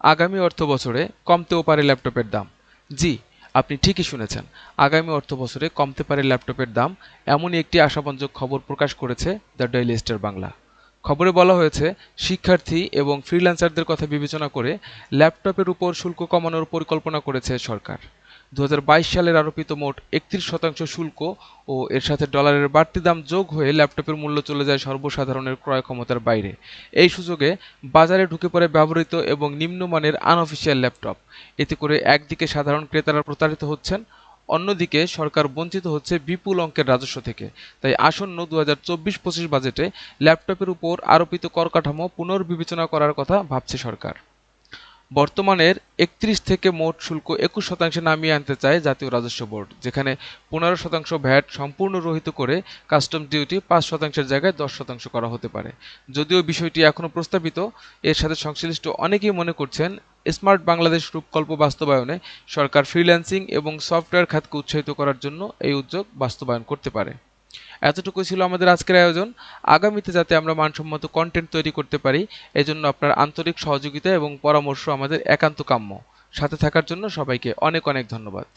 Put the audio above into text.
আগামী অর্থবছরে কমতেও পারে ল্যাপটপের দাম। জি, আপনি ঠিকই শুনেছেন। আগামী অর্থবছরে কমতে পারে ল্যাপটপের দাম, এমনই একটি আশাব্যঞ্জক খবর প্রকাশ করেছে দ্য ডেইলি স্টার বাংলা। খবরে বলা হয়েছে, শিক্ষার্থী এবং ফ্রিল্যান্সারদের কথা বিবেচনা করে ল্যাপটপের উপর শুল্ক কমানোর পরিকল্পনা করেছে সরকার। ২০২২ সালের আরোপিত মোট ৩১% শুল্ক ও এর সাথে ডলারের বাড়তি দাম যোগ হয়ে ল্যাপটপের মূল্য চলে যায় সর্বসাধারণের ক্রয় ক্ষমতার বাইরে। এই সুযোগে বাজারে ঢুকে পড়ে ব্যবহৃত এবং নিম্নমানের আনঅফিসিয়াল ল্যাপটপ। এতে করে একদিকে সাধারণ ক্রেতারা প্রতারিত হচ্ছেন, অন্যদিকে সরকার বঞ্চিত হচ্ছে বিপুল অঙ্কের রাজস্ব থেকে। তাই আসন্ন ২০২৪-২৫ বাজেটে ল্যাপটপের উপর আরোপিত কর কাঠামো পুনর্বিবেচনা করার কথা ভাবছে সরকার। বর্তমানের ৩১ থেকে মোট শুল্ক ২১% নামিয়ে আনতে চায় জাতীয় রাজস্ব বোর্ড, যেখানে ১৫% ভ্যাট সম্পূর্ণ রহিত করে কাস্টমস ডিউটি ৫%-এর জায়গায় ১০% করা হতে পারে। যদিও বিষয়টি এখনও প্রস্তাবিত, এর সাথে সংশ্লিষ্ট অনেকেই মনে করছেন, স্মার্ট বাংলাদেশ রূপকল্প বাস্তবায়নে সরকার ফ্রিল্যান্সিং এবং সফটওয়্যার খাতকে উৎসাহিত করার জন্য এই উদ্যোগ বাস্তবায়ন করতে পারে। এতটুকুই ছিল আমাদের আজকের আয়োজন। আগামীতে যাতে আমরা মানসম্মত কন্টেন্ট তৈরি করতে পারি, এজন্য আপনার আন্তরিক সহযোগিতা এবং পরামর্শ আমাদের একান্ত কাম্য। সাথে থাকার জন্য সবাইকে অনেক অনেক ধন্যবাদ।